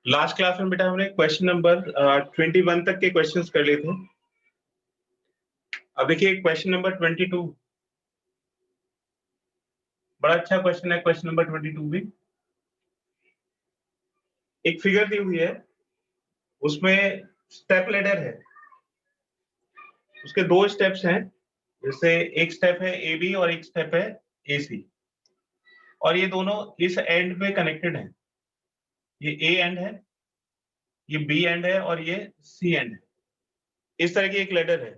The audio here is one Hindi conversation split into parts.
लास्ट क्लास में बेटा हमने क्वेश्चन नंबर 21 तक के क्वेश्चंस कर लिए थे। अब देखिए क्वेश्चन नंबर 22 बड़ा अच्छा क्वेश्चन है। क्वेश्चन नंबर 22 भी एक फिगर दी हुई है, उसमें स्टेप लैडर है, उसके दो स्टेप्स हैं। जैसे एक स्टेप है ए बी और एक स्टेप है ए सी, और ये दोनों इस एंड पे कनेक्टेड हैं। ये ए एंड है, ये बी एंड है और ये सी एंड है। इस तरह की एक लैडर है।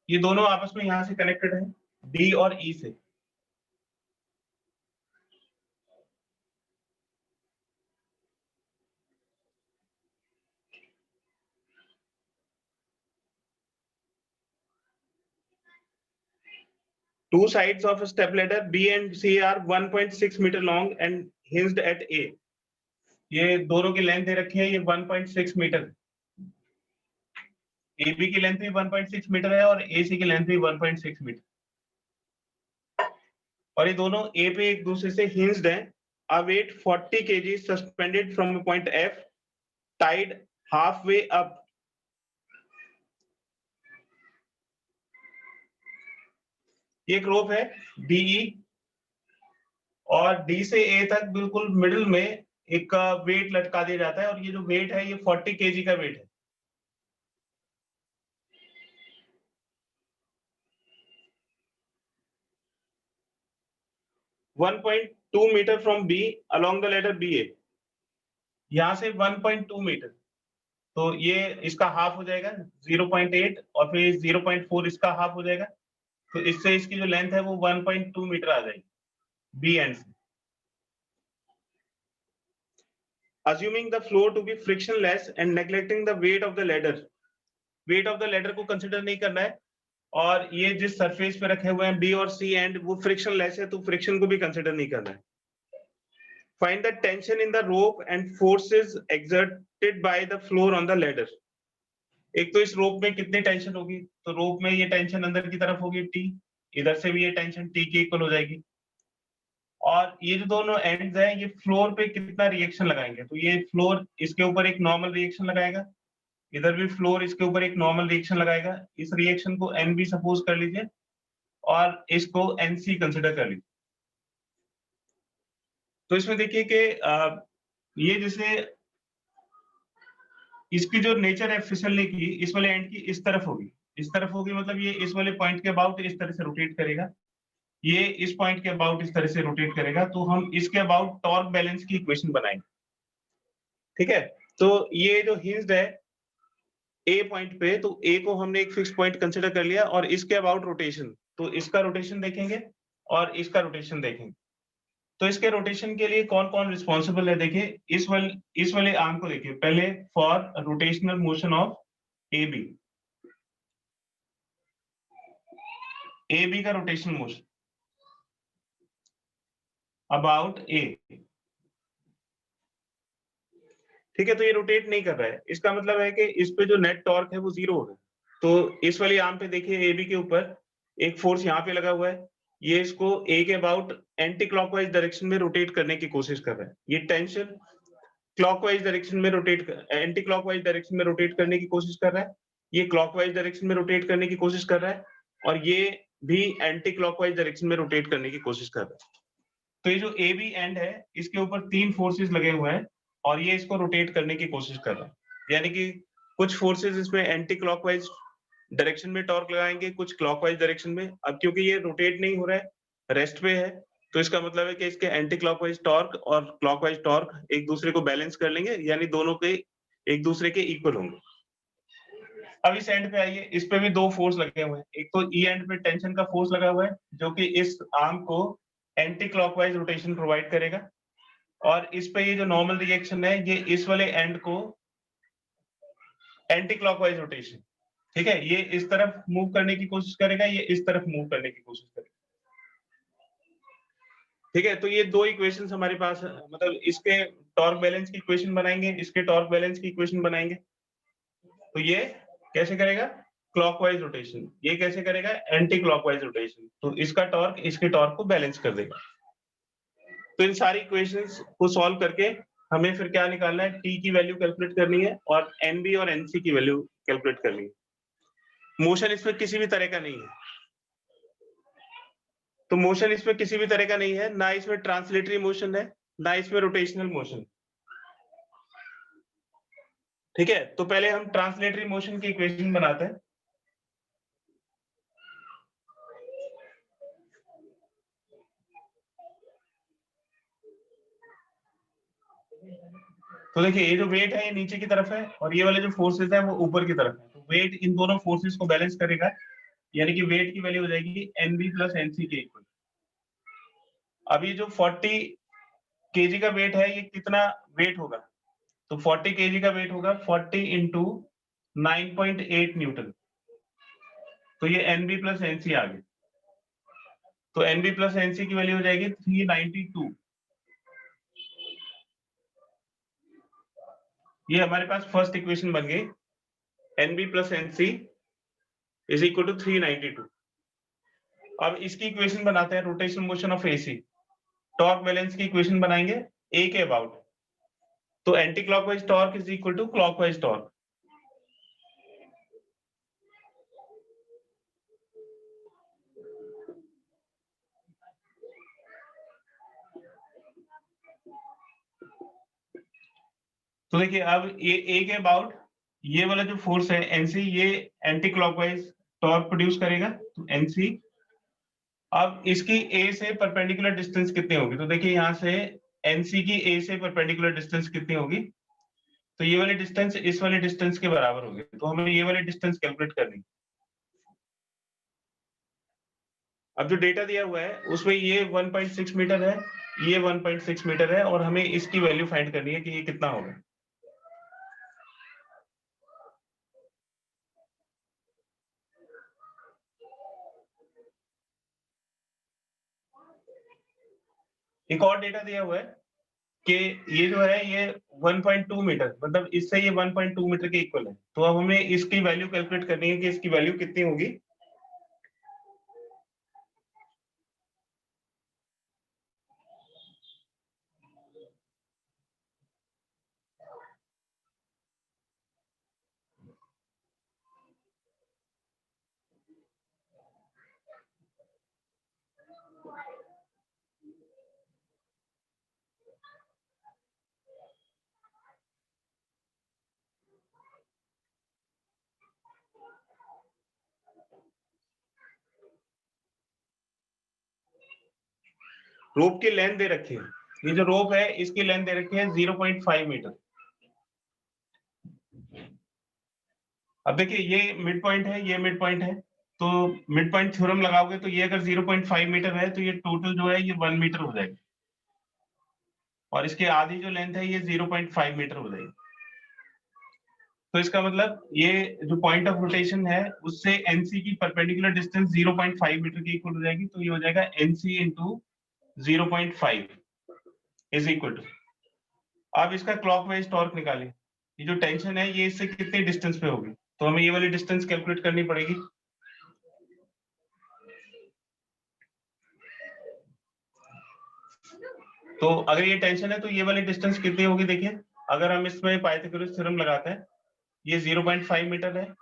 ये दोनों आपस में यहां से कनेक्टेड है, डी और ई से। Two sides of a stepladder B and C are 1.6 meter long and hinged at A. ये दोनों की लेंथ दे रखी है, ये 1.6 मीटर। AB की लेंथ भी 1.6 मीटर है और AC की लेंथ भी 1.6 मीटर। और ये दोनों A पे एक दूसरे से हिंज्ड हैं। A weight 40 kg suspended from a point F, tied halfway up. ये एक रोप है DE, और D से A तक बिल्कुल मिडिल में एक वेट लटका दिया जाता है, और ये जो वेट है ये 40 kg का वेट है। 1.2 metre from B along the ladder BA। यहां से 1.2 मीटर, तो ये इसका हाफ हो जाएगा 0.8, और फिर 0.4 इसका हाफ हो जाएगा। तो इससे इसकी जो लेंथ है वो 1.2 मीटर आ जाएगी बी एंड से। Assuming the floor to be frictionless and neglecting the weight of the ladder, weight of the ladder को कंसिडर नहीं करना है, और ये जिस सरफेस पे रखे हुए हैं बी और सी एंड वो फ्रिक्शनलेस है, तो फ्रिक्शन को भी कंसिडर नहीं करना है। Find the tension in the rope and forces exerted by the floor on the ladder। एक तो इस रोप में कितनी टेंशन होगी, तो रोप में ये टेंशन अंदर की तरफ होगी T, इधर से भी ये टेंशन T की इक्वल हो जाएगी। और ये जो दोनों एंड्स हैं ये फ्लोर पे कितना रिएक्शन लगाएंगे, तो ये फ्लोर इसके ऊपर एक नॉर्मल रिएक्शन लगाएगा, इधर भी फ्लोर इसके ऊपर एक नॉर्मल रिएक्शन लगाएगा। इस रिएक्शन को NB सपोज कर लीजिए और इसको NC कंसिडर कर लीजिए। तो इसमें देखिए कि ये जैसे इसकी जो नेचर है फिसलने की, इस वाले एंड की इस तरफ होगी, इस तरफ होगी, मतलब ये इस वाले पॉइंट के अबाउट इस तरह से रोटेट करेगा, ये इस पॉइंट के अबाउट इस तरह से रोटेट करेगा। तो हम इसके अबाउट टॉर्क बैलेंस की इक्वेशन बनाएंगे, ठीक है। तो ये जो हिंज्ड है ए पॉइंट पे, तो ए को हमने एक फिक्स पॉइंट कंसिडर कर लिया, और इसके अबाउट रोटेशन, तो इसका रोटेशन देखेंगे और इसका रोटेशन देखेंगे। तो इसके रोटेशन के लिए कौन कौन रिस्पॉन्सिबल है, देखिए इस वाले आर्म को देखिए पहले, for rotational motion of AB। AB का रोटेशनल मोशन अबाउट A, ठीक है। तो ये रोटेट नहीं कर रहा है, इसका मतलब है कि इस पे जो नेट टॉर्क है वो 0 होगा। तो इस वाली आर्म पे देखिए AB के ऊपर एक फोर्स यहाँ पे लगा हुआ है, ये इसको A के अबाउट एंटी क्लॉकवाइज डायरेक्शन में रोटेट करने की कोशिश कर रहा है। ये टेंशन क्लॉकवाइज डायरेक्शन में एंटी क्लॉकवाइज डायरेक्शन में रोटेट करने की कोशिश कर रहा है, ये क्लॉकवाइज डायरेक्शन में रोटेट करने की कोशिश कर रहा है, और ये भी एंटी क्लॉकवाइज डायरेक्शन में रोटेट करने की कोशिश कर रहा है। तो ये जो AB एंड है इसके ऊपर 3 फोर्सेस लगे हुए हैं, और ये इसको रोटेट करने की कोशिश कर रहा है। यानी कि कुछ फोर्सेस इसमें एंटी क्लॉकवाइज डायरेक्शन में टॉर्क लगाएंगे, कुछ क्लॉकवाइज डायरेक्शन में। अब क्योंकि ये रोटेट नहीं हो रहा है, रेस्ट पे है, तो इसका मतलब है कि इसके एंटी क्लॉकवाइज टॉर्क और क्लॉकवाइज टॉर्क एक दूसरे को बैलेंस कर लेंगे, यानी दोनों के एक दूसरे के इक्वल होंगे। अब इस एंड पे आइए, इस पे भी 2 फोर्स लगे हुए हैं। एक तो ई एंड पे टेंशन का फोर्स लगा हुआ है, जो कि इस आर्म को एंटी क्लॉकवाइज रोटेशन प्रोवाइड करेगा, और इस पे ये जो नॉर्मल रिएक्शन है ये इस वाले एंड को एंटी क्लॉकवाइज रोटेशन, ठीक है, ये इस तरफ मूव करने की कोशिश करेगा, ये इस तरफ मूव करने की कोशिश करेगा, ठीक है। तो ये 2 इक्वेशंस हमारे पास है, मतलब इसके टॉर्क बैलेंस की इक्वेशन बनाएंगे, इसके टॉर्क बैलेंस की इक्वेशन बनाएंगे। तो ये कैसे करेगा, क्लॉकवाइज रोटेशन, ये कैसे करेगा, एंटी क्लॉकवाइज रोटेशन, तो इसका टॉर्क इसके टॉर्क को बैलेंस कर देगा। तो इन सारी इक्वेशंस को सॉल्व करके हमें फिर क्या निकालना है, टी की वैल्यू कैलकुलेट करनी है और एनबी और एनसी की वैल्यू कैलकुलेट करनी है। मोशन इसमें किसी भी तरह का नहीं है, तो मोशन इसमें किसी भी तरह का नहीं है, ना इसमें ट्रांसलेटरी मोशन है, ना इसमें रोटेशनल मोशन। ठीक है, तो पहले हम ट्रांसलेटरी मोशन की इक्वेशन बनाते हैं। तो देखिए, ये जो वेट है ये नीचे की तरफ है और ये वाले जो फोर्सेस है वो ऊपर की तरफ है, तो वेट इन दोनों फोर्सेस को बैलेंस करेगा, यानी कि वेट की वैल्यू हो जाएगी एनबी प्लस एनसी के इक्वल। अभी जो 40 केजी का वेट है, ये कितना वेट होगा, तो 40 केजी का वेट होगा 40 इंटू 9.8 न्यूटन, तो ये एनबी प्लस एनसी आ गया, तो एनबी प्लस एनसी की वैल्यू हो जाएगी 392। ये हमारे पास फर्स्ट इक्वेशन बन गई, NB plus NC is equal to 392। अब इसकी इक्वेशन बनाते हैं, rotational motion of AC, torque balance की इक्वेशन बनाएंगे ए के अबाउट, तो anti clockwise torque is equal to clockwise torque. तो देखिए, अब ये ए के अबाउट ये वाला जो फोर्स है एनसी, ये एंटी क्लॉकवाइज टॉर्क प्रोड्यूस करेगा, तो एनसी। अब इसकी ए से परपेंडिकुलर डिस्टेंस कितनी होगी, तो देखिए यहाँ से एनसी की ए से परपेंडिकुलर डिस्टेंस कितनी होगी, तो ये वाली डिस्टेंस इस वाले डिस्टेंस के बराबर होगी, तो हमें ये वाली डिस्टेंस कैलकुलेट करनी। अब जो डेटा दिया हुआ है उसमें ये 1.6 मीटर है, ये 1.6 मीटर है, और हमें इसकी वैल्यू फाइंड करनी है कि ये कितना होगा। एक और डेटा दिया हुआ है कि ये जो है ये 1.2 मीटर, मतलब इससे ये 1.2 मीटर के इक्वल है, तो अब हमें इसकी वैल्यू कैलकुलेट करनी है कि इसकी वैल्यू कितनी होगी। रोप की लेंथ दे रखी है, ये जो रोप है इसकी लेंथ दे रखी है 0.5 मीटर। अब देखिए, ये मिड पॉइंट है, ये मिड पॉइंट है, तो मिड पॉइंट थ्योरम लगाओगे तो ये अगर 0.5 मीटर है तो ये टोटल जो है ये 1 मीटर हो जाएगा, और इसके आधी जो लेंथ है ये 0.5 मीटर हो जाएगी। तो इसका मतलब ये जो पॉइंट ऑफ रोटेशन है उससे एनसी की परपेंडिकुलर डिस्टेंस 0.5 मीटर के इक्वल हो जाएगी, तो ये हो जाएगा NC into 0.5 is equal to. अब इसका क्लॉकवाइज टॉर्क निकालें, ये जो टेंशन है ये इससे कितनी डिस्टेंस पे होगी, तो हमें ये वाली डिस्टेंस कैलकुलेट करनी पड़ेगी। तो अगर ये टेंशन है तो ये वाली डिस्टेंस कितनी होगी, देखिए अगर हम इसमें पाइथागोरस थ्योरम लगाते हैं, ये 0.5 मीटर है,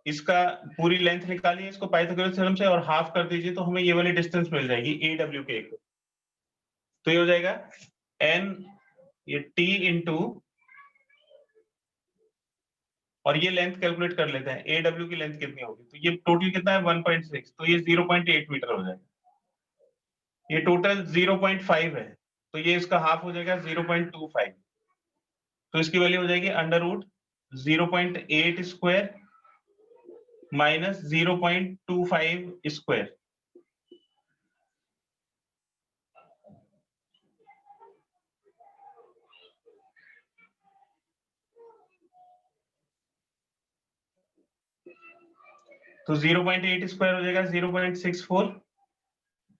इसका पूरी लेंथ निकालिए इसको पाइथागोरस थ्योरम से और हाफ कर दीजिए, तो हमें ये वाली डिस्टेंस मिल जाएगी ए डब्ल्यू के इक्वल। तो ये हो जाएगा एन, ये टी इंटू, और ये लेंथ कैलकुलेट कर लेते हैं ए डब्ल्यू की लेंथ कितनी होगी, तो ये टोटल कितना है 1.6, तो ये 0.8 मीटर हो जाएगा। ये टोटल 0.5 है, तो ये इसका हाफ हो जाएगा 0.25, तो इसकी वैल्यू हो जाएगी under root 0.8 square minus 0.25 square. तो 0.8 स्क्वायर हो जाएगा 0.64,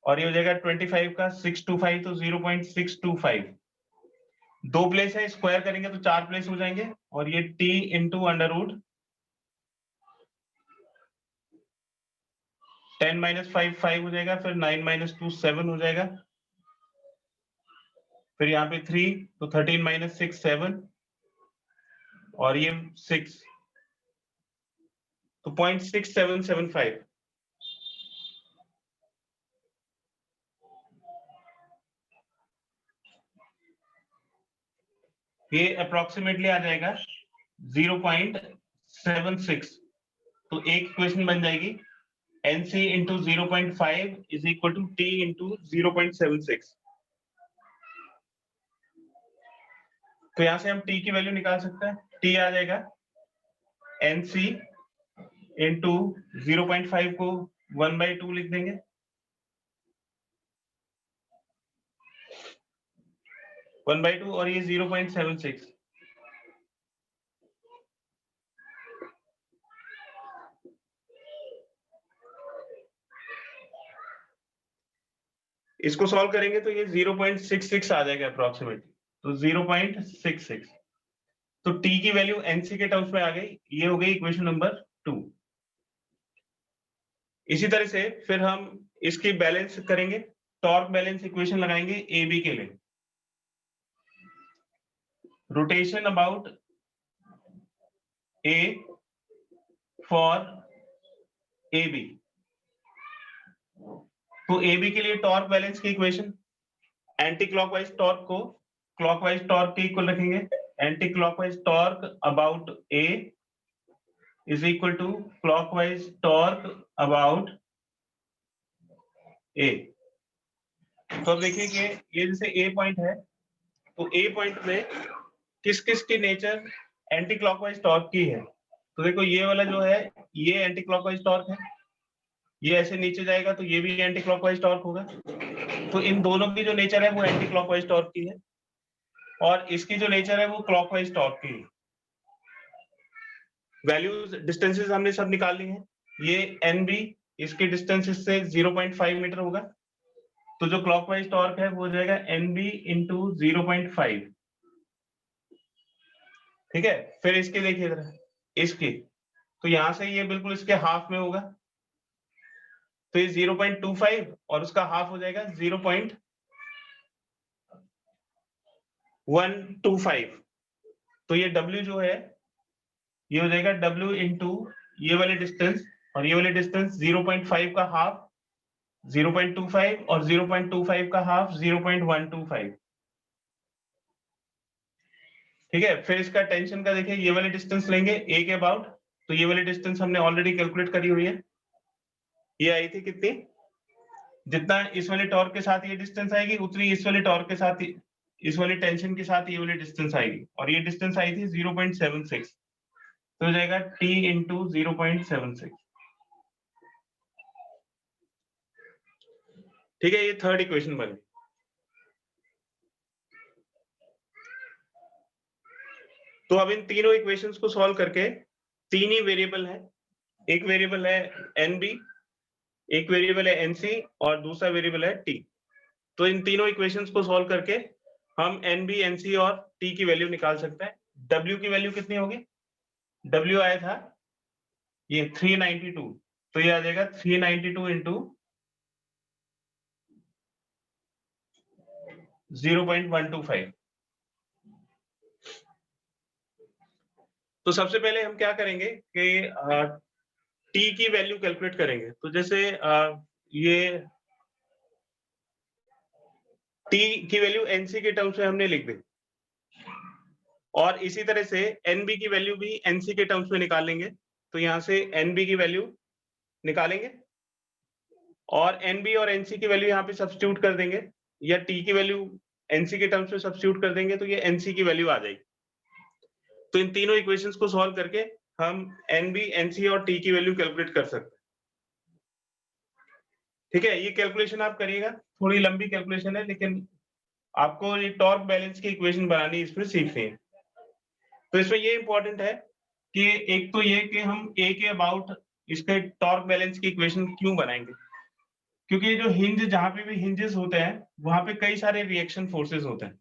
और ये हो जाएगा 25 का 625, तो 0.625। दो प्लेस है, स्क्वायर करेंगे तो 4 प्लेस हो जाएंगे, और ये t into under root 10 minus 5 5 हो जाएगा, फिर 9 माइनस 2 7 हो जाएगा, फिर यहाँ पे 3, तो 13 माइनस 6 7, और ये 6, तो 0.6775। ये अप्रोक्सीमेटली आ जाएगा 0.76। तो एक इक्वेशन बन जाएगी NC into 0.5 is equal to T into 0.76। तो यहां से हम T की वैल्यू निकाल सकते हैं। T आ जाएगा NC इंटू 0.5 को 1/2 लिख देंगे, और ये 0.76। इसको सॉल्व करेंगे तो ये 0.66 आ जाएगा अप्रोक्सीमेटली, तो 0.66। तो T की वैल्यू NC के टर्म्स में आ गई। ये हो गई इक्वेशन नंबर 2। इसी तरह से फिर हम इसकी बैलेंस करेंगे, टॉर्क बैलेंस इक्वेशन लगाएंगे AB के लिए। Rotation about A for AB। तो AB के लिए टॉर्क बैलेंस की इक्वेशन, एंटी क्लॉकवाइज टॉर्क को क्लॉकवाइज टॉर्क के इक्वल रखेंगे। Anti clockwise torque about A is equal to clockwise torque about A। तो अब देखिए कि ये जैसे A पॉइंट है, तो A पॉइंट में किस किस की नेचर एंटी क्लॉकवाइज टॉर्क की है। तो देखो ये वाला जो है ये एंटी क्लॉकवाइज टॉर्क है, ये ऐसे नीचे जाएगा तो ये भी एंटी क्लॉकवाइज टॉर्क होगा। तो इन दोनों की जो नेचर है वो एंटी क्लॉकवाइज टॉर्क की है, और इसकी जो नेचर है वो क्लॉकवाइज टॉर्क की है। वैल्यूज डिस्टेंसेस हमने सब निकाल ली हैं। ये NB इसकी डिस्टेंस इससे 0.5 मीटर होगा, तो जो क्लॉकवाइज टॉर्क है वो हो जाएगा NB इंटू 0.5। ठीक है, फिर इसके देखिए जरा, इसकी तो यहां से ये बिल्कुल इसके हाफ में होगा, तो ये 0.25 और उसका हाफ हो जाएगा 0.125। तो ये W जो है ये हो जाएगा W इंटू ये वाले डिस्टेंस, और ये वाले डिस्टेंस 0.5 का हाफ 0.25 और 0.25 का हाफ 0.125। ठीक है, फिर इसका टेंशन का देखिए, ये वाले डिस्टेंस लेंगे A के अबाउट, तो ये वाली डिस्टेंस हमने ऑलरेडी कैलकुलेट करी हुई है। ये आई थी कितनी, जितना इस वाले टॉर्क के साथ ये डिस्टेंस आएगी उतनी इस वाले टॉर्क के साथ इस वाले टेंशन के साथ ये वाली डिस्टेंस आएगी, और ये डिस्टेंस आई थी 0.76। तो हो जाएगा T इंटू 0.76। ठीक है, ये थर्ड इक्वेशन बनी। तो अब इन तीनों इक्वेशंस को सॉल्व करके तीन ही वेरिएबल है, एक वेरिएबल है NB, एक वेरिएबल है NC और दूसरा वेरिएबल है T। तो इन तीनों इक्वेशंस को सॉल्व करके हम NB, NC और T की वैल्यू निकाल सकते हैं। W की वैल्यू कितनी होगी, W आया था ये 392, तो ये आ जाएगा 392 इंटू 0.125। तो सबसे पहले हम क्या करेंगे कि T की वैल्यू कैलकुलेट करेंगे। तो जैसे ये T की वैल्यू NC के टर्म्स में हमने लिख दी, और इसी तरह से NB की वैल्यू भी NC के टर्म्स में निकाल लेंगे। तो यहां से NB की वैल्यू निकालेंगे और NB और NC की वैल्यू यहाँ पे सब्स्टिट्यूट कर देंगे, या T की वैल्यू NC के टर्म्स में सब्स्टिट्यूट कर देंगे, तो ये NC की वैल्यू आ जाएगी। तो इन तीनों इक्वेशंस को सॉल्व करके हम NB, NC और T की वैल्यू कैलकुलेट कर सकते हैं। ठीक है, ये कैलकुलेशन आप करिएगा, थोड़ी लंबी कैलकुलेशन है, लेकिन आपको ये टॉर्क बैलेंस की इक्वेशन बनानी इसमें सीखनी है। तो इसमें ये इंपॉर्टेंट है कि एक तो ये कि हम A के अबाउट इसके टॉर्क बैलेंस की इक्वेशन क्यों बनाएंगे, क्योंकि जो हिंज जहां पे भी हिंजेस होते हैं वहां पे कई सारे रिएक्शन फोर्सेस होते हैं।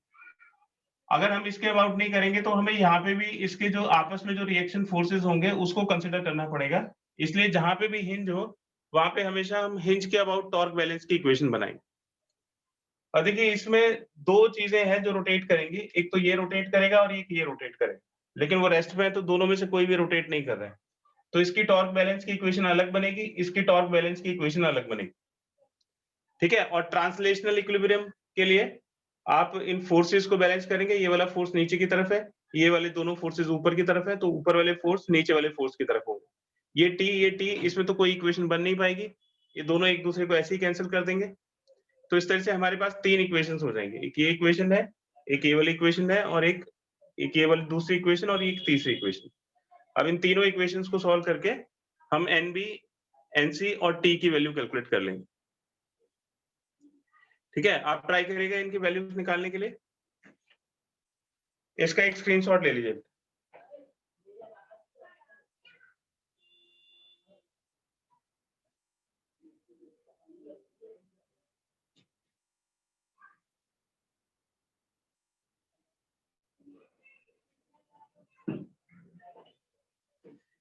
अगर हम इसके अबाउट नहीं करेंगे तो हमें यहाँ पे भी इसके जो आपस में जो रिएक्शन फोर्सेस होंगे उसको कंसिडर करना पड़ेगा। इसलिए जहां पे भी हिंज हो वहां पे हमेशा हम हिंज के अबाउट टॉर्क बैलेंस की इक्वेशन बनाएंगे। और देखिए इसमें दो चीजें हैं जो रोटेट करेंगी, एक तो ये रोटेट करेगा और एक ये रोटेट करेगा, लेकिन वो रेस्ट में है तो दोनों में से कोई भी रोटेट नहीं कर रहा है, तो इसकी टॉर्क बैलेंस की इक्वेशन अलग बनेगी, इसकी टॉर्क बैलेंस की इक्वेशन अलग बनेगी। ठीक है, और ट्रांसलेशनल इक्विलिब्रियम के लिए आप इन फोर्सेस को बैलेंस करेंगे, ये वाला फोर्स नीचे की तरफ है, ये वाले दोनों फोर्सेस ऊपर की तरफ है, तो ऊपर वाले फोर्स नीचे वाले फोर्स की तरफ होंगे। ये टी इसमें तो कोई इक्वेशन बन नहीं पाएगी, ये दोनों एक दूसरे को ऐसे ही कैंसिल कर देंगे। तो इस तरह से हमारे पास तीन इक्वेशंस हो जाएंगे, एक ये इक्वेशन है, एक ये वाली इक्वेशन है, और एक ये वाली दूसरी इक्वेशन और एक तीसरी इक्वेशन। अब इन तीनों इक्वेशंस को सॉल्व करके हम एनबी, एनसी और टी की वैल्यू कैलकुलेट कर लेंगे। ठीक है, आप ट्राई करिएगा इनकी वैल्यूज निकालने के लिए। इसका एक स्क्रीनशॉट ले लीजिए।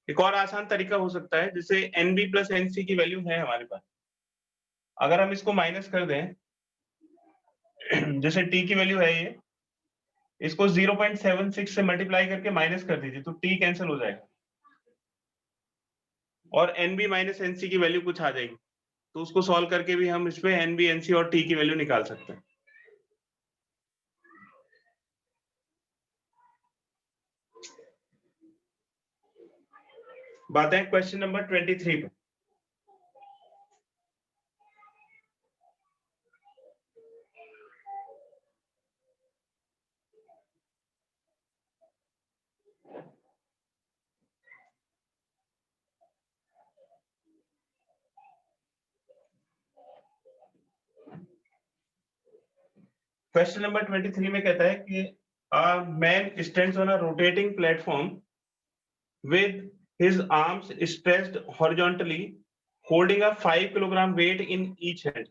एक और आसान तरीका हो सकता है, जैसे एनबी प्लस एनसी की वैल्यू है हमारे पास, अगर हम इसको माइनस कर दें, जैसे टी की वैल्यू है ये, इसको 0.76 से मल्टीप्लाई करके माइनस कर दीजिए तो टी कैंसिल हो जाएगा और एनबी माइनस एनसी की वैल्यू कुछ आ जाएगी, तो उसको सॉल्व करके भी हम इसमें एनबी, एनसी और टी की वैल्यू निकाल सकते हैं। बात है क्वेश्चन नंबर 23 पे। क्वेश्चन नंबर 23 में कहता है कि a man stands on a rotating platform with his arms stretched horizontally holding a 5 kilogram weight in each hand।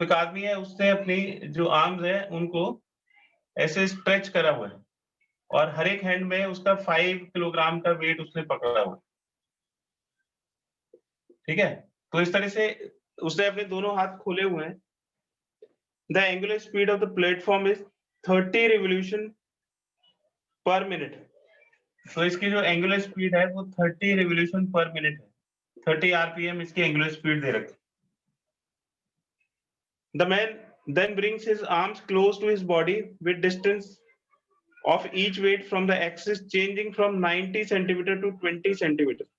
तो एक आदमी है, उसने अपनी जो आर्म्स है उनको ऐसे स्ट्रेच करा हुआ है और हर एक हैंड में उसका 5 किलोग्राम का वेट उसने पकड़ा हुआ है। ठीक है, तो इस तरह से उसने अपने दोनों हाथ खोले हुए हैं। The angular speed of the platform is 30 revolution per minute। तो इसकी जो एंगुलर स्पीड है वो 30 रिवोल्यूशन पर मिनट है, 30 आरपीएम इसकी एंगुलर स्पीड दे रखी। The man then brings his arms close to his body with distance of each weight from the axis changing from 90 centimeter to 20 centimeter।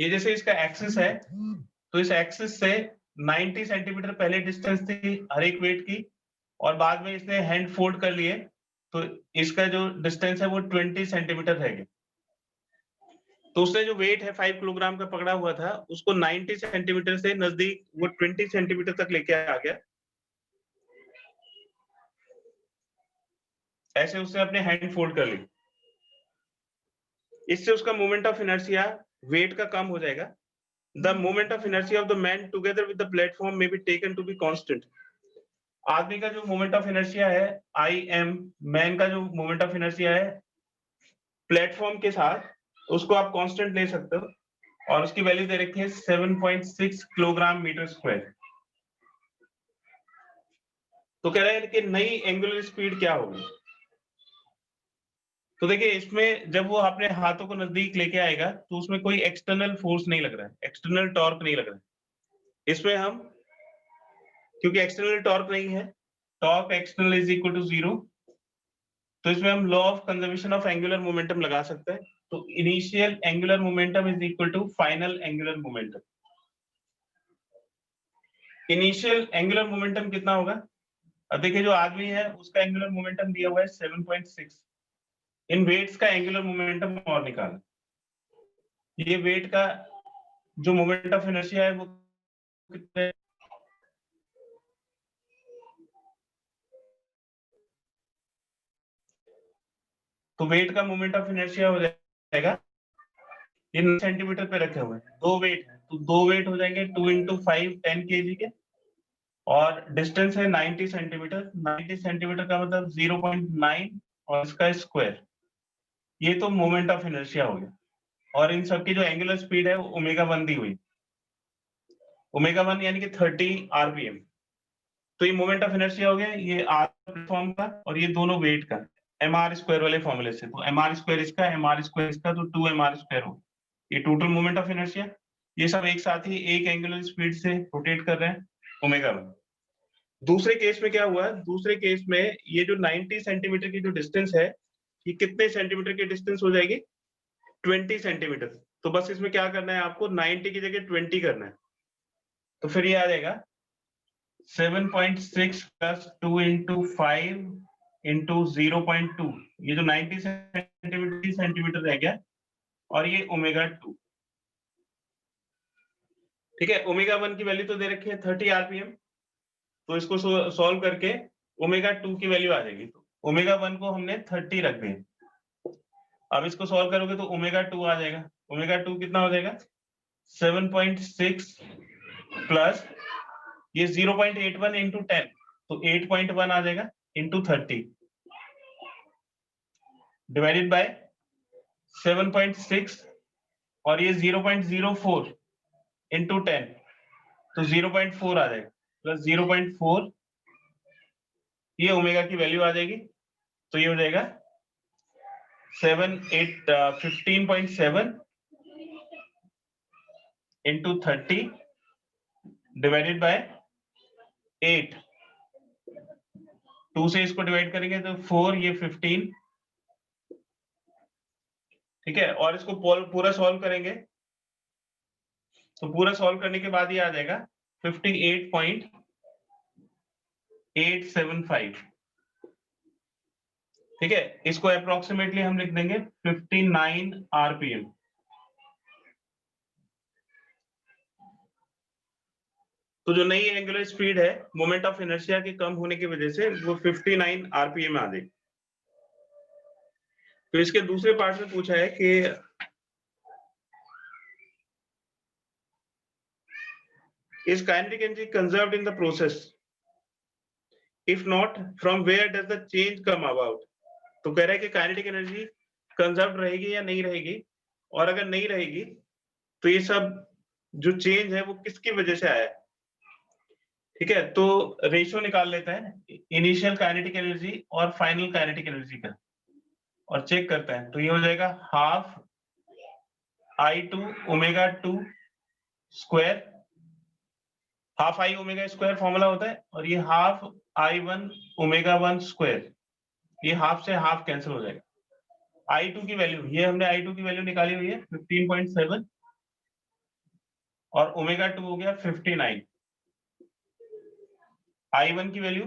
ये जैसे इसका एक्सिस है, तो इस एक्सिस से 90 सेंटीमीटर पहले डिस्टेंस थी हर एक वेट की, और बाद में इसने हैंड फोल्ड कर लिए, तो इसका जो डिस्टेंस है वो 20 सेंटीमीटर है। तो उसने जो वेट है 5 किलोग्राम का पकड़ा हुआ था, उसको 90 सेंटीमीटर से नजदीक वो 20 सेंटीमीटर तक लेके आ गया। ऐसे उसने अपने हैंड फोल्ड कर ली, इससे उसका मोमेंट ऑफ इनर्शिया वेट का कम हो जाएगा। The moment of inertia of the man together with the platform may be taken to be constant. आदमी का जो मोमेंट ऑफ इनर्शिया है आई एम, मैन का जो मोमेंट ऑफ इनर्शिया है प्लेटफॉर्म के साथ, उसको आप कांस्टेंट ले सकते हो, और उसकी वैल्यू दे रखी है 7.6 किलोग्राम मीटर स्क्वायर। तो कह रहा है कि नई एंगुलर स्पीड क्या होगी। तो देखिए इसमें जब वो अपने हाथों को नजदीक लेके आएगा तो उसमें कोई एक्सटर्नल फोर्स नहीं लग रहा है, एक्सटर्नल टॉर्क नहीं लग रहा है। इसमें हम, क्योंकि एक्सटर्नल टॉर्क नहीं है, torque external is equal to 0, तो इसमें हम law of conservation of angular momentum लगा सकते हैं। तो initial angular momentum is equal to final angular momentum. Initial angular momentum कितना होगा? अब देखिए जो आदमी है उसका एंगुलर मोमेंटम दिया हुआ है 7.6। इन वेट्स का एंगुलर मोमेंटम और निकालें। ये वेट का जो मोमेंट ऑफ इनर्शिया है वो कितने, तो वेट का मोमेंट ऑफ इनर्शिया हो जाएगा, ये सेंटीमीटर पे रखे हुए हैं, दो वेट है तो दो वेट हो जाएंगे 2 × 5 10 kg के, और डिस्टेंस है 90 सेंटीमीटर। 90 सेंटीमीटर का मतलब 0.9 और इसका स्क्वायर, ये तो मोमेंट ऑफ इनर्शिया हो गया। और इन सबकी जो एंगुलर स्पीड है वो ओमेगा 1 दी हुई, ओमेगा 1 यानी कि 30 आरपीएम। तो ये मोमेंट ऑफ इनर्शिया हो गया, ये आर प्लेटफॉर्म का और ये दोनों वेट का, mr² वाले फॉर्मूले से। तो mr² इसका, mr² इसका, तो 2mr² हो, ये टोटल मोमेंट ऑफ इनर्शिया। ये सब एक साथ ही एक एंगुलर स्पीड से रोटेट कर रहे हैं, ओमेगा 1। दूसरे केस में क्या हुआ, दूसरे केस में ये जो 90 सेंटीमीटर की जो डिस्टेंस है, ये कितने सेंटीमीटर की डिस्टेंस हो जाएगी, 20 सेंटीमीटर। तो बस इसमें क्या करना है आपको, 90 की जगह 20 करना है। तो फिर ये आ जाएगा 7.6 प्लस 2 इंटू 5 इंटू 0.2, ये जो 90 सेंटीमीटर रह गया, और ये ओमेगा 2। ठीक है, ओमेगा 1 की वैल्यू तो दे रखी है 30 आरपीएम, तो इसको सॉल्व करके ओमेगा 2 की वैल्यू आ जाएगी। तो ओमेगा 1 को हमने 30 रख दिया, अब इसको सॉल्व करोगे तो ओमेगा 2 आ जाएगा। ओमेगा 2 कितना हो जाएगा, 7.6 प्लस ये 0.81 इंटू 10, तो 8.1 आ जाएगा, इंटू 30 डिवाइडेड बाय 7.6, और ये 0.04 इंटू 10, तो 0.4 आ जाएगा, प्लस 0.4, ये ओमेगा की वैल्यू आ जाएगी। तो ये हो जाएगा 15.7 इंटू 30 डिवाइडेड बाय 8, 2 से इसको डिवाइड करेंगे तो 4, ये 15। ठीक है, और इसको पूरा सॉल्व करेंगे, तो पूरा सॉल्व करने के बाद ये आ जाएगा 58.875। ठीक है, इसको अप्रोक्सीमेटली हम लिख देंगे 59 आरपीएम। तो जो नई एंगुलर स्पीड है मोमेंट ऑफ इनर्शिया के कम होने की वजह से वो 59 आरपीएम आ जाएगी। तो इसके दूसरे पार्ट में पूछा है कि is kinetic energy conserved in the process, if not from where does the change come about। तो कह रहा है कि काइनेटिक एनर्जी कंजर्व रहेगी या नहीं रहेगी, और अगर नहीं रहेगी तो ये सब जो चेंज है वो किसकी वजह से आया है। ठीक है, तो रेशियो निकाल लेते हैं इनिशियल काइनेटिक एनर्जी और फाइनल काइनेटिक एनर्जी का, और चेक करते हैं। तो ये हो जाएगा half I2 omega 2 square, half I omega square formula होता है, और ये हाफ I1 ओमेगा 1 स्क्वायर, ये हाफ से हाफ कैंसिल हो जाएगा। I2 की वैल्यू, ये हमने I2 की वैल्यू निकाली हुई है 15.7, और ओमेगा 2 हो गया 59। I1 की वैल्यू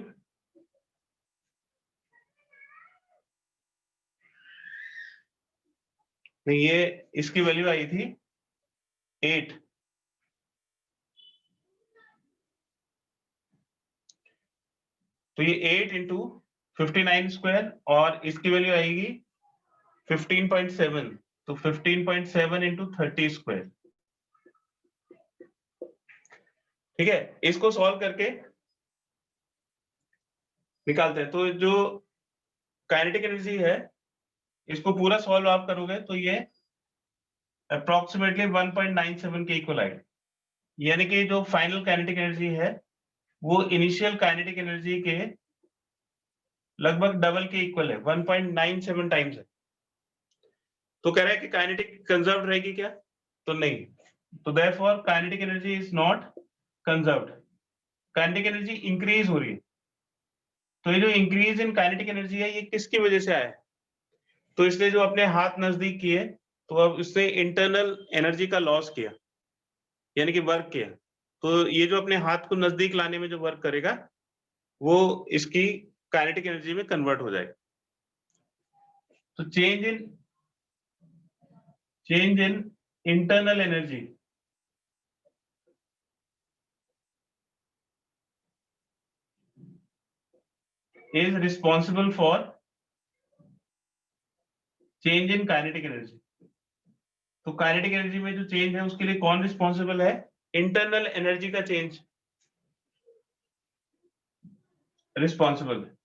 नहीं, ये इसकी वैल्यू आई थी 8। तो ये 8 इंटू 59 स्क्वायर, और इसकी वैल्यू आएगी 15.7, तो 15.7 इंटू 30 स्क्वायर। ठीक है, इसको सॉल्व करके निकालते हैं। तो जो काइनेटिक एनर्जी है इसको पूरा सॉल्व आप करोगे तो ये अप्रोक्सीमेटली 1.97 के इक्वल आएगा, यानी कि जो फाइनल काइनेटिक एनर्जी है वो इनिशियल काइनेटिक एनर्जी के लगभग डबल के इक्वल है, 1.97 टाइम्स है। तो कह रहा है कि काइनेटिक कंजर्व रहेगी क्या, तो नहीं। तो therefore kinetic energy is not conserved, kinetic energy increase हो रही है। तो ये जो इंक्रीज इन काइनेटिक एनर्जी है ये किसकी वजह से आया है, तो इसने जो अपने हाथ नजदीक किए तो अब इसने इंटरनल एनर्जी का लॉस किया, यानी कि वर्क किया। तो ये जो अपने हाथ को नजदीक लाने में जो वर्क करेगा वो इसकी काइनेटिक एनर्जी में कन्वर्ट हो जाएगा। तो change in internal energy is responsible for change in kinetic energy। तो काइनेटिक एनर्जी में जो चेंज है उसके लिए कौन रिस्पॉन्सिबल है, इंटरनल एनर्जी का चेंज रिस्पॉन्सिबल है।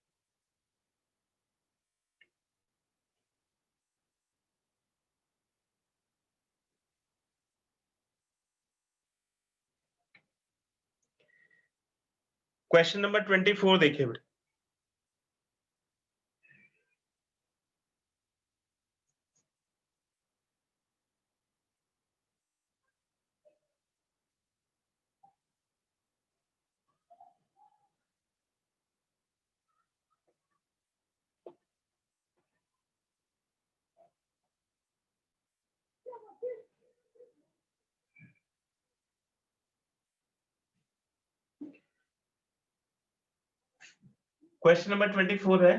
क्वेश्चन नंबर 24 देखिए बेटा। क्वेश्चन नंबर 24 है,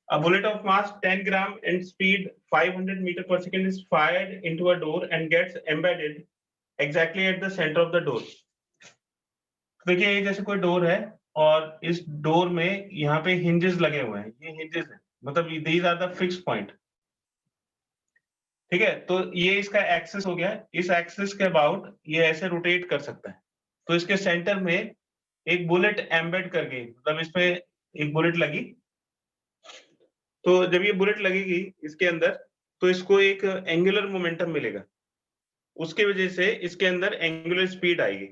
a bullet of mass 10 gram and speed 500 meter per second is fired into a door and gets embedded exactly at the center of the door. देखिए ये जैसे कोई डोर है और इस डोर में यहाँ पे हिंजेस लगे हुए हैं, ये हिंजेस है, मतलब these are the fixed point. ठीक है, तो ये इसका एक्सेस हो गया, इस एक्सेस के अबाउट ये ऐसे रोटेट कर सकता है। तो इसके सेंटर में एक बुलेट एम्बेड करके, मतलब इसमें एक बुलेट लगी, तो जब ये बुलेट लगेगी इसके अंदर, तो इसको एक एंगुलर मोमेंटम मिलेगा, उसकी वजह से इसके अंदर एंगुलर स्पीड आएगी।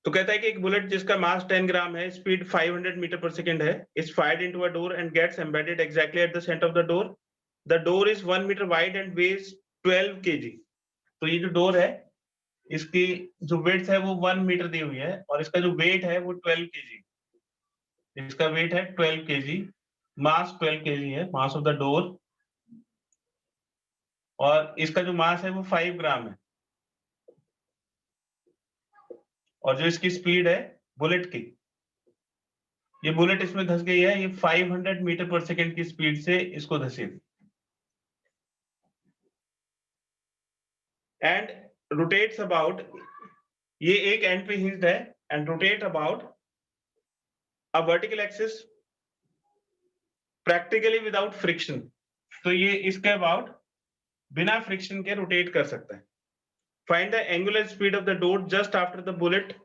तो कहता है कि एक बुलेट जिसका मास 10 ग्राम है, स्पीड 500 मीटर पर सेकेंड है, is fired into a door and gets embedded exactly at the centre of the door. The door is 1 metre wide and weighs 12 kg। तो ये जो डोर है, इसकी जो वेट है वो 1 मीटर दी हुई है और इसका जो वेट है वो 12 kg। इसका वेट है 12 kg, मास 12 kg है, मास ऑफ द डोर, और इसका जो मास है वो 5 ग्राम है, और जो इसकी स्पीड है बुलेट की, ये बुलेट इसमें धंस गई है, ये 500 मीटर पर सेकेंड की स्पीड से इसको धंसेगी एंड रोटेट्स अबाउट, ये एक एंड पे हिंज्ड है and rotate about a vertical axis practically without friction. तो ये इसके अबाउट बिना फ्रिक्शन के रोटेट कर सकता है। Find the angular speed of the door just after the bullet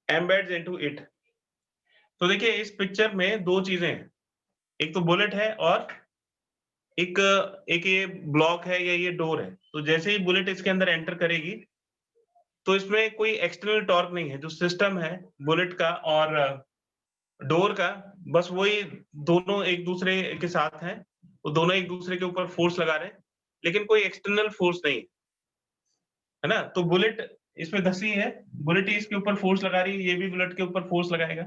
embeds into it. तो देखिए इस पिक्चर में दो चीजें हैं, एक तो बुलेट है और एक ये ब्लॉक है या ये डोर है। तो जैसे ही बुलेट इसके अंदर एंटर करेगी तो इसमें कोई एक्सटर्नल टॉर्क नहीं है, जो सिस्टम है बुलेट का और डोर का, बस वही दोनों एक दूसरे के साथ हैं, तो दोनों एक दूसरे के ऊपर फोर्स लगा रहे हैं, लेकिन कोई एक्सटर्नल फोर्स नहीं है ना। तो बुलेट इसमें धसी है, बुलेट ही इसके ऊपर फोर्स लगा रही है, ये भी बुलेट के ऊपर फोर्स लगाएगा,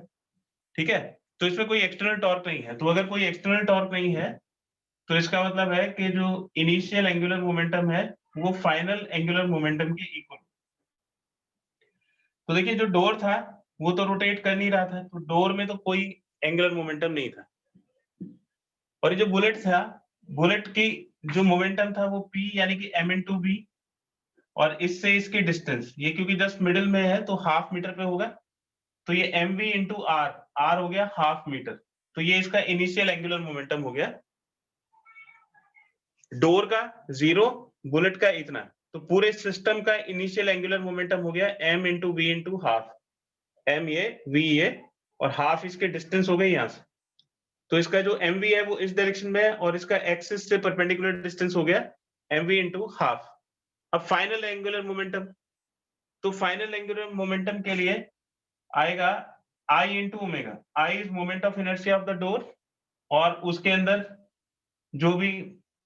ठीक है। तो इसमें कोई एक्सटर्नल टॉर्क नहीं है। तो अगर कोई एक्सटर्नल टॉर्क नहीं है तो इसका मतलब है कि जो इनिशियल एंगुलर मोमेंटम है वो फाइनल एंगुलर मोमेंटम के इक्वल। तो देखिए जो डोर था वो तो रोटेट कर नहीं रहा था, तो डोर में तो कोई एंगुलर मोमेंटम नहीं था, और ये जो बुलेट था, बुलेट की जो मोमेंटम था वो p यानी कि m इंटू बी, और इससे इसकी डिस्टेंस, ये क्योंकि जस्ट मिडिल में है तो हाफ मीटर पे होगा, तो ये mv इंटू r हो गया हाफ मीटर। तो ये इसका इनिशियल एंगुलर मोमेंटम हो गया, डोर का 0, बुलेट का इतना, तो पूरे सिस्टम का इनिशियल एंगुलर मोमेंटम हो गया m into v into half, m ये v ये और हाफ इसके डिस्टेंस हो गई यहां से। तो इसका जो mv है वो इस डायरेक्शन में है और इसका एक्सिस से परपेंडिकुलर डिस्टेंस हो गया mv इंटू हाफ। अब फाइनल एंगुलर मोमेंटम, तो फाइनल एंगुलर मोमेंटम के लिए आएगा I into omega. I is moment of inertia of the door, और उसके अंदर जो भी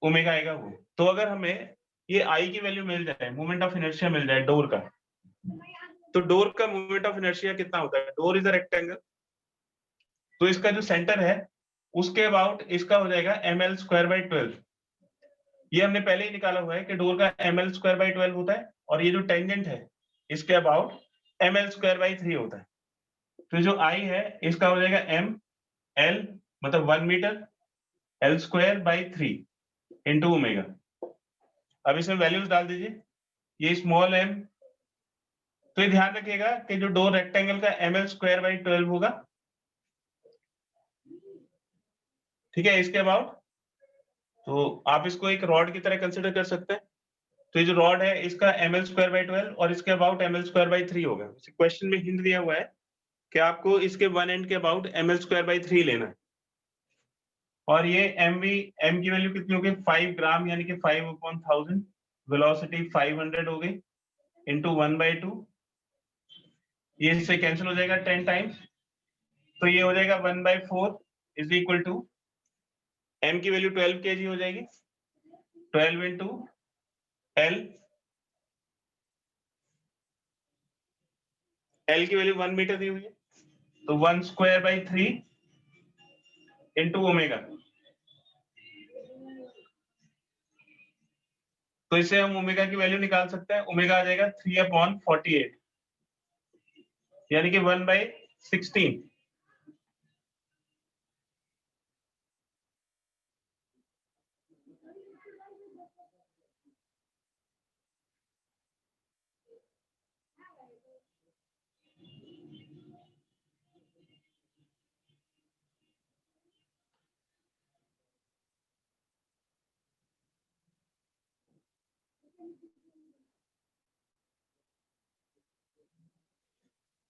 ओमेगा आएगा वो। तो अगर हमें ये I की वैल्यू मिल जाए, मोमेंट ऑफ इनर्शिया मिल जाए डोर का, तो डोर का मोमेंट ऑफ इनर्शिया कितना होता है? डोर इज अ रेक्टेंगल, तो इसका जो सेंटर है उसके अबाउट इसका हो जाएगा ml स्क्वायर बाई 12। ये हमने पहले ही निकाला हुआ है कि डोर का ml स्क्वायर बाई 12 होता है, और ये जो टेंजेंट है इसके अबाउट ml स्क्वायर बाई 3 होता है। तो जो I है इसका हो जाएगा m l मतलब 1 metre l square by 3 into omega. अब इसमें वैल्यूज डाल दीजिए, ये स्मॉल m, तो ये ध्यान रखिएगा कि जो डोर रेक्टेंगल का ml स्क्वायर बाई 12 होगा, ठीक है, इसके अबाउट, तो आप इसको एक रॉड की तरह कंसिडर कर सकते हैं। तो ये जो रॉड है इसका ml स्क्वायर बाई 12 और इसके अबाउट ml स्क्वायर बाई 3 होगा। क्वेश्चन में हिंट दिया हुआ है कि आपको इसके वन एंड के अबाउट ml स्क्वायर बाई 3 लेना है, और ये m की वैल्यू कितनी होगी? 5 ग्राम, यानी कि 5/1000, वेलोसिटी 500 हो गई इंटू 1/2, ये इससे कैंसिल हो जाएगा 10 टाइम्स, तो ये हो जाएगा 1/4 इज इक्वल टू m की वैल्यू 12 kg हो जाएगी, 12 इंटू L की वैल्यू 1 मीटर दी हुई है, तो 1/3 इंटू ओमेगा। तो इससे हम ओमेगा की वैल्यू निकाल सकते हैं, ओमेगा आ जाएगा 3/48 यानी कि 1/16।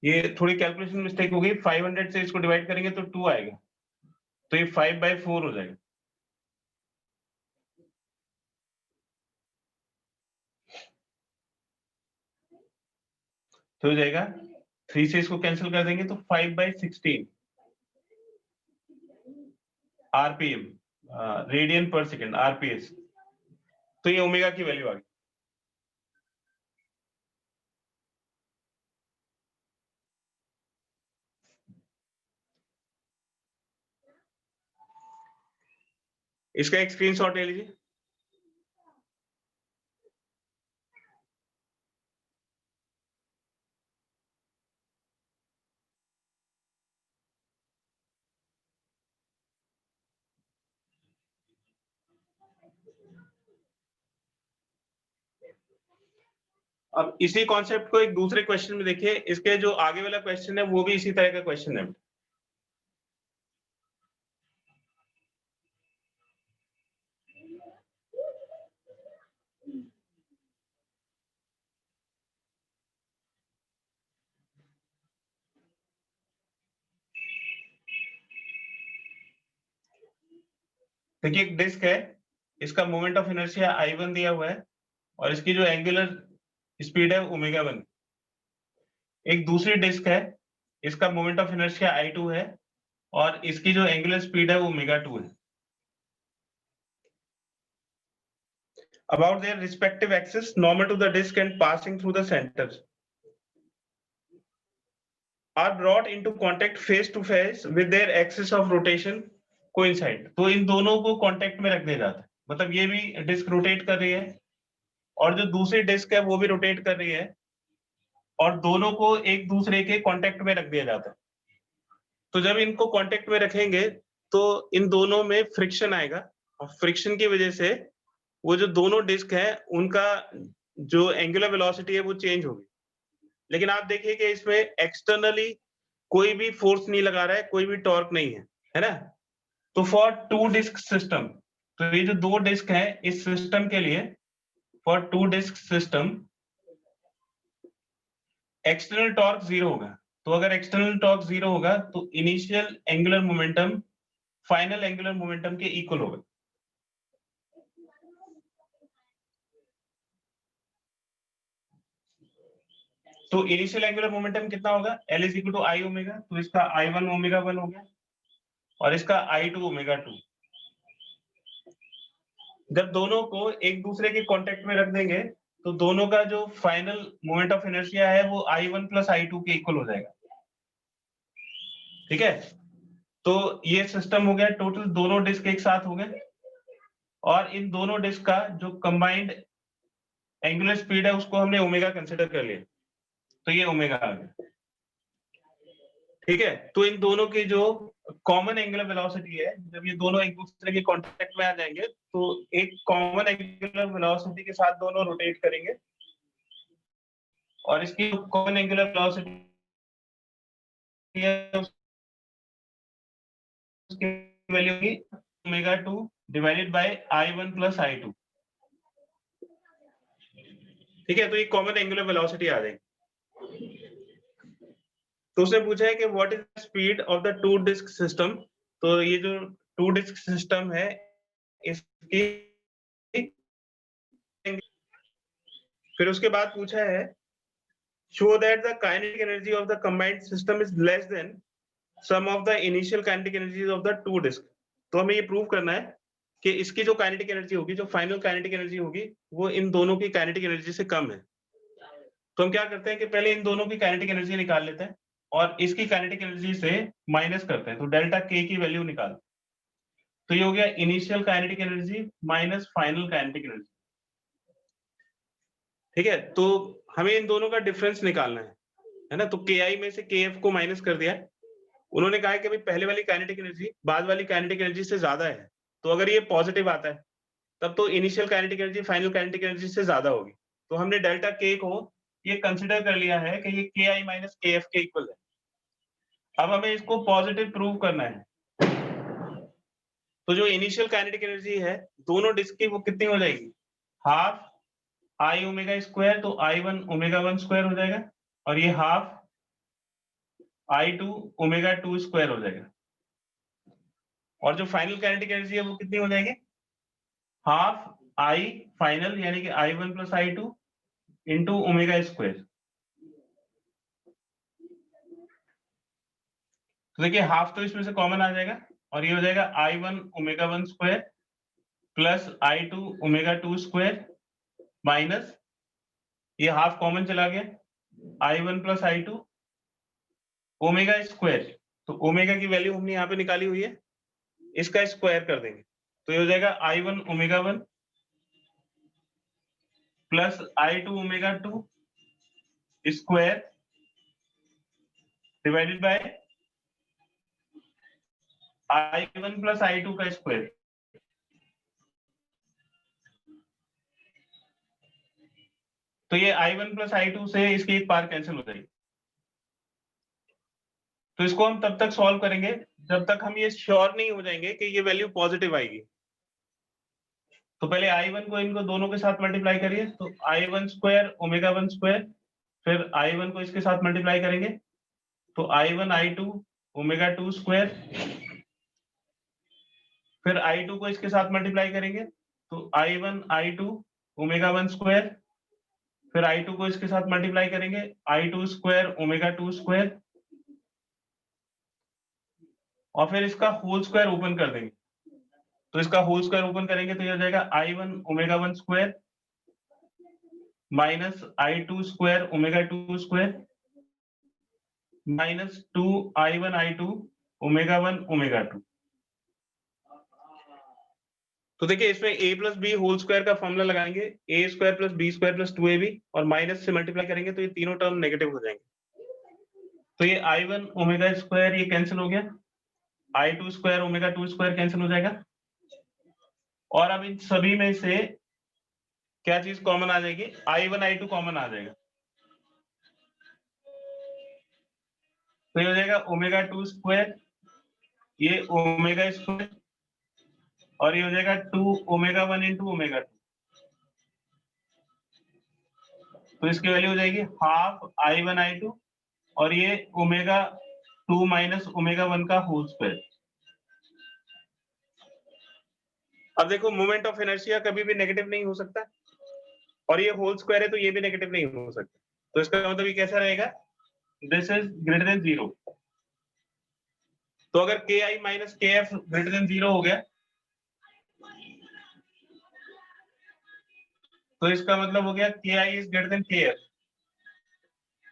ये थोड़ी कैलकुलेशन मिस्टेक हो गई, 500 से इसको डिवाइड करेंगे तो 2 आएगा, तो ये 5/4 हो जाएगा। तो हो जाएगा 3 से इसको कैंसिल कर देंगे तो 5/16 आरपीएम, रेडियन पर सेकेंड, आरपीएस। तो ये ओमेगा की वैल्यू आ गई। इसका एक स्क्रीनशॉट ले लीजिए। अब इसी कॉन्सेप्ट को एक दूसरे क्वेश्चन में देखिए, इसके जो आगे वाला क्वेश्चन है वो भी इसी तरह का क्वेश्चन है। देखिए एक डिस्क है, इसका मोमेंट ऑफ इनर्शिया I1 दिया हुआ है और इसकी जो एंगुलर स्पीड है ω1। एक दूसरी डिस्क है, इसका मोमेंट ऑफ इनर्शिया I2 है और इसकी जो एंगुलर स्पीड है वो ω2 है। About their respective axis normal to the disk and passing through the centers are brought into contact face to face with their axis of rotation coincide। तो इन दोनों को कांटेक्ट में रख दिया जाता है, मतलब ये भी डिस्क रोटेट कर रही है और जो दूसरी डिस्क है वो भी रोटेट कर रही है और दोनों को एक दूसरे के कांटेक्ट में रख दिया जाता है। तो जब इनको कांटेक्ट में रखेंगे तो इन दोनों में फ्रिक्शन आएगा और फ्रिक्शन की वजह से वो जो दोनों डिस्क है उनका जो एंगुलर वेलोसिटी है वो चेंज होगी। लेकिन आप देखिए कि इसमें एक्सटर्नली कोई भी फोर्स नहीं लगा रहा है, कोई भी टॉर्क नहीं है ना। तो फॉर टू डिस्क सिस्टम, तो ये जो दो डिस्क है इस सिस्टम के लिए, for two disc system external torque 0 होगा। तो अगर एक्सटर्नल टॉर्क 0 होगा तो initial angular momentum final angular momentum के इक्वल होगा। तो इनिशियल एंगुलर मोमेंटम कितना होगा, L is equal to I omega, तो इसका I1 ω1 हो गया और इसका I2 ω2। जब दोनों को एक दूसरे के कांटेक्ट में रख देंगे तो दोनों का जो फाइनल मोमेंट ऑफ इनर्शिया है वो I1 प्लस I2 के इक्वल हो जाएगा। ठीक है, तो ये सिस्टम हो गया, टोटल दोनों डिस्क एक साथ हो गए और इन दोनों डिस्क का जो कंबाइंड एंगुलर स्पीड है उसको हमने ओमेगा कंसिडर कर लिया, तो ये ओमेगा आ गया। ठीक है, तो इन दोनों की जो कॉमन एंगुलर वेलोसिटी है, जब ये दोनों एक दूसरे के कांटेक्ट में आ जाएंगे तो एक कॉमन एंगुलर वेलोसिटी के साथ दोनों रोटेट करेंगे और इसकी कॉमन एंगुलर वेलोसिटी है उसकी वैल्यू होगी ω2 divided by I1 plus I2। ठीक है, तो ये कॉमन एंगुलर वेलोसिटी आ जाएगी। तो उसने पूछा है कि what is the speed of the two disc system. तो ये जो टू डिस्क सिस्टम है इसकी, फिर उसके बाद पूछा है show that the kinetic energy of the combined system is less than sum of the initial kinetic energies of the two disk। तो हमें ये प्रूव करना है कि इसकी जो काइनेटिक एनर्जी होगी, जो फाइनल काइनेटिक एनर्जी होगी, वो इन दोनों की काइनेटिक एनर्जी से कम है। तो हम क्या करते हैं कि पहले इन दोनों की काइनेटिक एनर्जी निकाल लेते हैं और इसकी काइनेटिक एनर्जी से माइनस करते हैं, तो डेल्टा के की वैल्यू निकाल। तो ये हो गया initial kinetic energy minus final kinetic energy. ठीक है, तो हमें इन दोनों का डिफरेंस निकालना है ना। तो के आई में से के एफ को माइनस कर दिया। उन्होंने कहा है कि भाई पहले वाली काइनेटिक एनर्जी बाद वाली काइनेटिक एनर्जी से ज्यादा है, तो अगर ये पॉजिटिव आता है तब तो initial kinetic energy final kinetic energy से ज्यादा होगी। तो हमने डेल्टा के को ये कंसिडर कर लिया है कि ये के आई माइनस के एफ के इक्वल है। अब हमें इसको पॉजिटिव प्रूव करना है। तो जो इनिशियल काइनेटिक एनर्जी है दोनों डिस्क की, वो कितनी हो जाएगी? हाफ आई ओमेगा स्क्वायर, तो I one omega one square हो जाएगा, और ये half I two omega two square हो जाएगा। और जो फाइनल काइनेटिक एनर्जी है वो कितनी हो जाएगी? हाफ आई फाइनल यानी कि आई one plus I two into omega square. तो देखिए हाफ तो इसमें से कॉमन आ जाएगा और ये हो जाएगा I one omega one square plus I two omega two square minus ये हाफ कॉमन चला गया I one plus I two omega square. तो ओमेगा की वैल्यू हमने यहाँ पे निकाली हुई है, इसका स्क्वायर कर देंगे तो ये हो जाएगा I one omega one plus I two omega two square divided by I one plus I two का स्क्वायर। तो ये I one plus I two से इसकी एक पार कैंसिल हो जाएगी। तो इसको हम तब तक सॉल्व करेंगे जब तक हम ये श्योर नहीं हो जाएंगे कि ये वैल्यू पॉजिटिव आएगी। तो पहले आई वन को इनको दोनों के साथ मल्टीप्लाई करिए, तो I one square omega one square, फिर आई वन को इसके साथ मल्टीप्लाई करेंगे तो I one I two omega two square, फिर आई टू को इसके साथ मल्टीप्लाई करेंगे तो I one I two omega one square, फिर आई टू को इसके साथ मल्टीप्लाई करेंगे I two square omega two square, और फिर इसका होल स्क्वायर ओपन कर देंगे। तो इसका होल स्क्वायर ओपन करेंगे तो ये हो जाएगा I one omega one square minus I two square omega two square minus two I one I two omega one omega two. तो देखिए इसमें a plus B whole square का फॉर्मूला लगाएंगे, A square plus B square plus two A B, और माइनस से मल्टीप्लाई करेंगे तो ये तीनों टर्म नेगेटिव हो जाएंगे। तो ये आई वन ओमेगा स्क्वायर ये कैंसिल हो गया, I two square omega two square cancel हो जाएगा, और अब इन सभी में से क्या चीज कॉमन आ जाएगी? I one I two common आ जाएगा। तो ये हो जाएगा ओमेगा टू स्क्वायर, ये ओमेगा स्क्वायर, और ये हो जाएगा two omega one into omega two. तो इसकी वैल्यू हो जाएगी half I one I two, और ये omega two minus omega one का होल स्क्वायर। अब देखो मोमेंट ऑफ इनर्शिया कभी भी नेगेटिव नहीं हो सकता, और ये होल स्क्वायर है तो ये भी नेगेटिव नहीं हो सकता। तो इसका मतलब ये कैसा रहेगा? This is greater than zero. तो अगर के आई माइनस के एफ ग्रेटर देन जीरो हो गया तो इसका मतलब हो गया के आई इज ग्रेटर देन के एफ,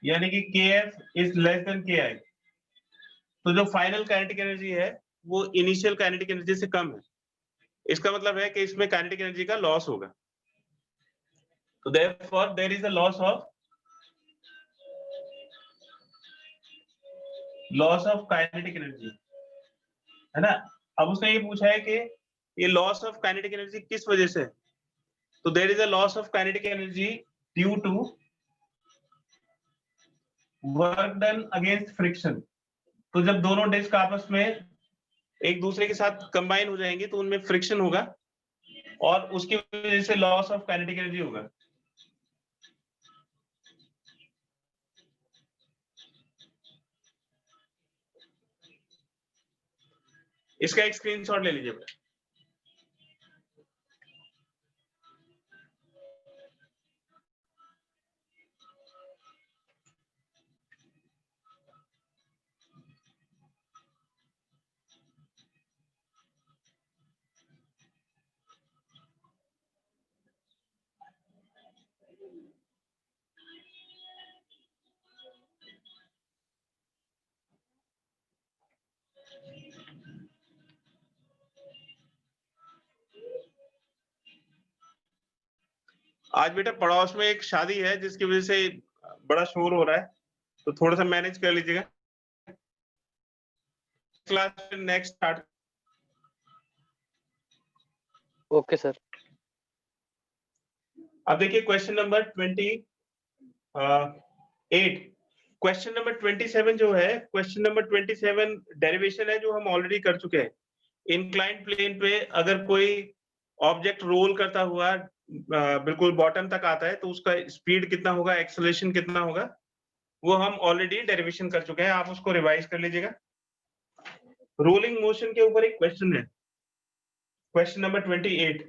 यानी कि के एफ इज लेस देन के आई। तो जो फाइनल काइनेटिक एनर्जी है वो इनिशियल काइनेटिक एनर्जी से कम है। इसका मतलब है कि इसमें काइनेटिक एनर्जी का लॉस होगा। तो therefore there is a loss of kinetic energy, है ना। अब उसने ये पूछा है कि ये लॉस ऑफ काइनेटिक एनर्जी किस वजह से है? तो there is a loss of kinetic energy due to work done against friction. तो जब दोनों डिस्क आपस में एक दूसरे के साथ कंबाइन हो जाएंगे तो उनमें फ्रिक्शन होगा और उसकी वजह से लॉस ऑफ काइनेटिक एनर्जी होगा। इसका एक स्क्रीनशॉट ले लीजिए। आज बेटा पड़ोस में एक शादी है जिसकी वजह से बड़ा शोर हो रहा है, तो थोड़ा सा मैनेज कर लीजिएगा। Class next start. Okay sir. अब देखिए क्वेश्चन नंबर 28। क्वेश्चन नंबर 27 जो है, क्वेश्चन नंबर 27 डेरिवेशन है जो हम ऑलरेडी कर चुके हैं। इंक्लाइंड प्लेन पे अगर कोई ऑब्जेक्ट रोल करता हुआ बिल्कुल बॉटम तक आता है तो उसका स्पीड कितना होगा, एक्सेलरेशन कितना होगा, वो हम ऑलरेडी डेरिवेशन कर चुके हैं, आप उसको रिवाइज कर लीजिएगा। रोलिंग मोशन के ऊपर एक क्वेश्चन है, क्वेश्चन नंबर 28।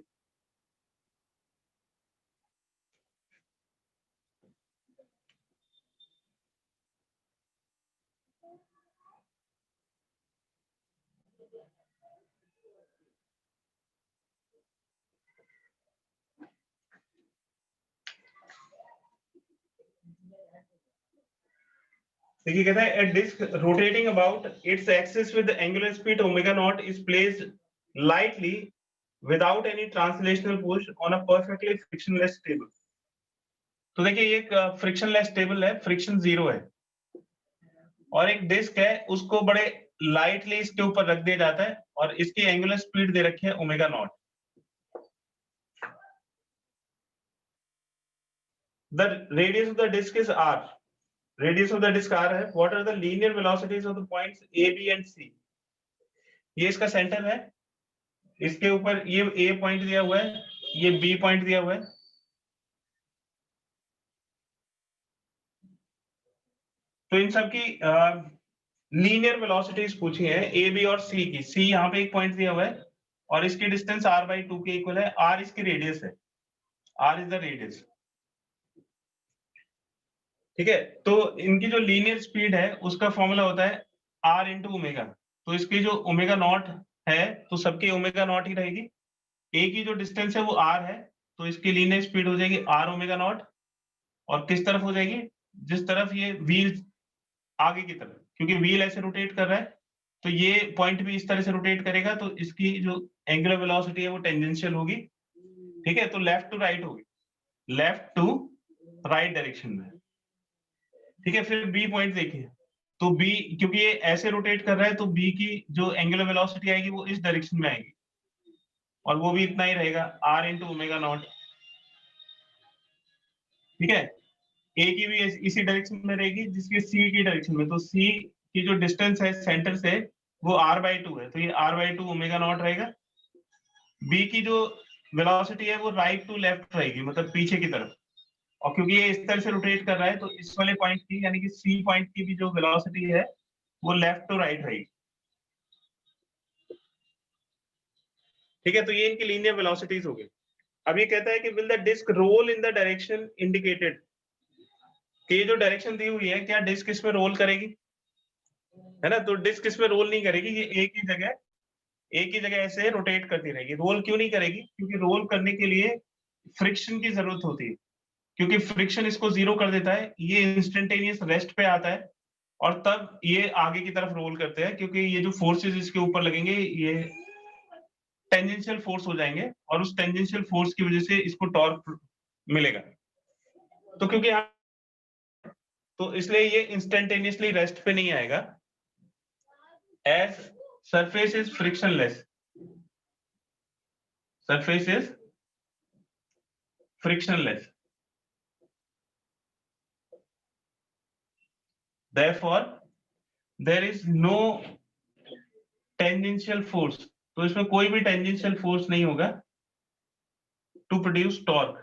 देखिए कहता है a disk rotating about its axis with the angular speed omega naught is placed lightly without any translational push on a perfectly frictionless table। तो देखिए ये एक फ्रिक्शनलेस टेबल है, फ्रिक्शन 0 है, और एक डिस्क है उसको बड़े लाइटली इसके ऊपर रख दिया जाता है और इसकी एंगुलर स्पीड दे रखी है omega naught. The radius of the disk is r। Radius of the disk r है। What are the linear velocities of the points A, B and C? ये इसका सेंटर है, इसके ऊपर ये A पॉइंट दिया हुआ है, ये B पॉइंट दिया हुआ है। तो इन सब की लीनियर वेलोसिटीज पूछी है ए, बी और सी की। सी यहाँ पे एक पॉइंट दिया हुआ है और इसकी डिस्टेंस r/2 के इक्वल है। r इसकी रेडियस है, r इज द रेडियस। ठीक है, तो इनकी जो लीनियर स्पीड है उसका फॉर्मूला होता है r इंटू ओमेगा। तो इसकी जो ओमेगा नॉट है तो सबकी ओमेगा नॉट ही रहेगी। ए की जो डिस्टेंस है वो r है, तो इसकी लीनियर स्पीड हो जाएगी r ओमेगा नॉट। और किस तरफ हो जाएगी, जिस तरफ ये व्हील आगे की तरफ, क्योंकि व्हील ऐसे रोटेट कर रहा है तो ये पॉइंट भी इस तरह से रोटेट करेगा, तो इसकी जो एंगुलर वेलोसिटी है वो टेंजेंशियल होगी। ठीक है, तो लेफ्ट टू राइट होगी, लेफ्ट टू राइट डायरेक्शन में। ठीक है, फिर बी पॉइंट देखिए, तो बी क्योंकि ये ऐसे रोटेट कर रहा है तो बी की जो एंगुलर वेलोसिटी आएगी वो इस डायरेक्शन में आएगी और वो भी इतना ही रहेगा r इंटू ओमेगा नॉट। ठीक है, ए की भी इसी डायरेक्शन में रहेगी जिसकी सी की डायरेक्शन में, तो सी की जो डिस्टेंस है सेंटर से वो r/2 है, तो ये r/2 ओमेगा नॉट रहेगा। बी की जो वेलोसिटी है वो राइट टू लेफ्ट रहेगी, मतलब पीछे की तरफ, और क्योंकि ये इस तरह से रोटेट कर रहा है तो इस वाले पॉइंट की यानी कि सी पॉइंट की भी जो वेलोसिटी है वो लेफ्ट टू राइट रहेगी। ठीक है, तो ये इनकी लीनियर वेलोसिटीज हो गई। अब ये कहता है कि will the disc roll in the direction indicated, कि ये जो डायरेक्शन दी हुई है क्या डिस्क इसमें रोल करेगी, है ना। तो डिस्क इसमें रोल नहीं करेगी, ये एक ही जगह ऐसे रोटेट करती रहेगी। रोल क्यों नहीं करेगी, क्योंकि रोल करने के लिए फ्रिक्शन की जरूरत होती है, क्योंकि फ्रिक्शन इसको 0 कर देता है, ये इंस्टेंटेनियस रेस्ट पे आता है और तब ये आगे की तरफ रोल करते हैं, क्योंकि ये जो फोर्सेस इसके ऊपर लगेंगे ये टेंजेंशियल फोर्स हो जाएंगे और उस टेंजेंशियल फोर्स की वजह से इसको टॉर्क मिलेगा। तो क्योंकि तो इसलिए ये इंस्टेंटेनियसली रेस्ट पे नहीं आएगा। As surface is frictionless, surface is frictionless, therefore there is no tangential force, तो इसमें कोई भी टेंजेंशियल फोर्स नहीं होगा टू प्रोड्यूस टॉर्क।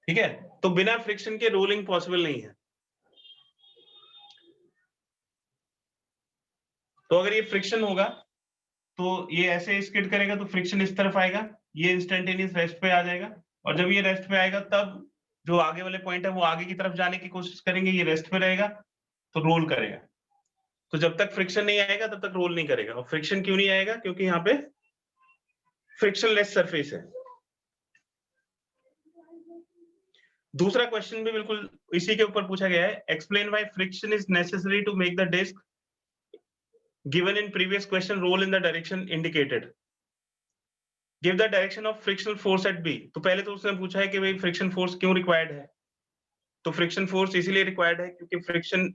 ठीक है, तो बिना फ्रिक्शन के रोलिंग पॉसिबल नहीं है। तो अगर ये फ्रिक्शन होगा तो ये ऐसे स्किड करेगा तो फ्रिक्शन इस तरफ आएगा, ये इंस्टेंटेनियस रेस्ट पे आ जाएगा, और जब ये रेस्ट पे आएगा तब जो आगे वाले पॉइंट है वो आगे की तरफ जाने की कोशिश करेंगे, ये रेस्ट पे रहेगा तो रोल करेगा। तो जब तक फ्रिक्शन नहीं आएगा तब तक रोल नहीं करेगा। और फ्रिक्शन क्यों नहीं आएगा, क्योंकि यहाँ पे फ्रिक्शनलेस सरफेस है। दूसरा क्वेश्चन भी बिल्कुल इसी के ऊपर पूछा गया है, explain why friction is necessary to make the disc given in previous question, roll in the direction indicated. Give the direction of frictional force at B. तो पहले तो उसने पूछा है कि भाई फ्रिक्शन फोर्स क्यों रिक्वायर्ड है, तो फ्रिक्शन फोर्स इसीलिए रिक्वायर्ड है क्योंकि फ्रिक्शन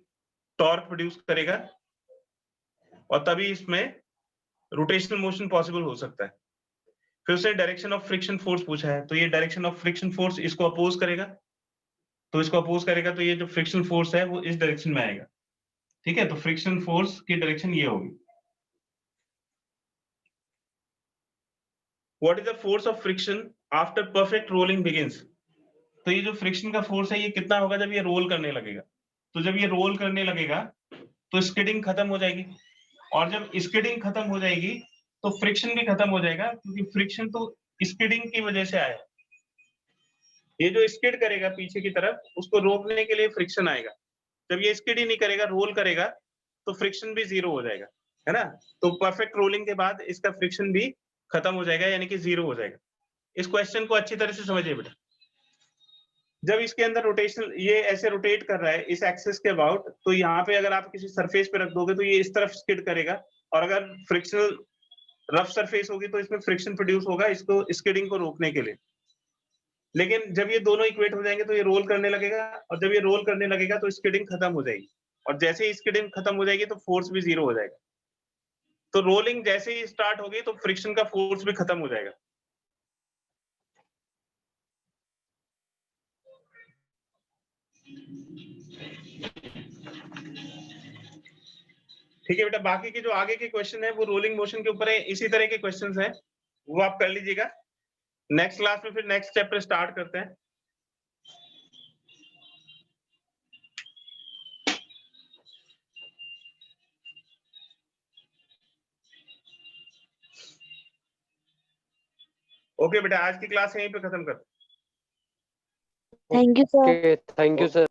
टॉर्क प्रोड्यूस करेगा और तभी इसमें रोटेशनल मोशन पॉसिबल हो सकता है। फिर उसने डायरेक्शन ऑफ फ्रिक्शन फोर्स पूछा है, तो ये डायरेक्शन ऑफ फ्रिक्शन फोर्स इसको अपोज करेगा, तो इसको अपोज करेगा तो ये जो फ्रिक्शन फोर्स है वो इस डायरेक्शन में आएगा। ठीक है, तो फ्रिक्शन फोर्स की डायरेक्शन ये होगी। What is the force of friction after perfect rolling begins? तो ये जो फ्रिक्शन का फोर्स है ये कितना होगा जब ये रोल करने लगेगा। तो जब ये रोल करने लगेगा तो स्किडिंग खत्म हो जाएगी, और जब स्किडिंग खत्म हो जाएगी तो फ्रिक्शन भी खत्म हो जाएगा, क्योंकि फ्रिक्शन तो स्किडिंग की वजह से आया। ये जो स्किड करेगा पीछे की तरफ, उसको रोकने के लिए फ्रिक्शन आएगा। जब ये स्किड ही नहीं करेगा, रोल करेगा, तो फ्रिक्शन भी जीरो हो जाएगा, है ना। तो परफेक्ट रोलिंग के बाद इसका फ्रिक्शन भी खत्म हो जाएगा, यानी कि जीरो हो जाएगा। इस क्वेश्चन को अच्छी तरह से समझिए बेटा। जब इसके अंदर रोटेशनल ये ऐसे रोटेट कर रहा है इस एक्सिस के अबाउट, तो यहाँ पे अगर आप किसी सरफेस पे रख दोगे तो ये इस तरफ स्किड करेगा, और अगर फ्रिक्शनल रफ सरफेस होगी तो इसमें फ्रिक्शन प्रोड्यूस होगा इसको स्किडिंग को रोकने के लिए। लेकिन जब ये दोनों इक्वेट हो जाएंगे तो ये रोल करने लगेगा, और जब ये रोल करने लगेगा तो स्किडिंग खत्म हो जाएगी, और जैसे ही स्किडिंग खत्म हो जाएगी तो फोर्स भी जीरो हो जाएगा। तो रोलिंग जैसे ही स्टार्ट होगी तो फ्रिक्शन का फोर्स भी खत्म हो जाएगा। ठीक है बेटा, बाकी के जो आगे के क्वेश्चन है वो रोलिंग मोशन के ऊपर है, इसी तरह के क्वेश्चंस हैं, वो आप कर लीजिएगा। नेक्स्ट क्लास में फिर नेक्स्ट चैप्टर स्टार्ट करते हैं। ओके बेटा, आज की क्लास यहीं पे खत्म करते हैं। Thank you sir. Okay, thank you sir.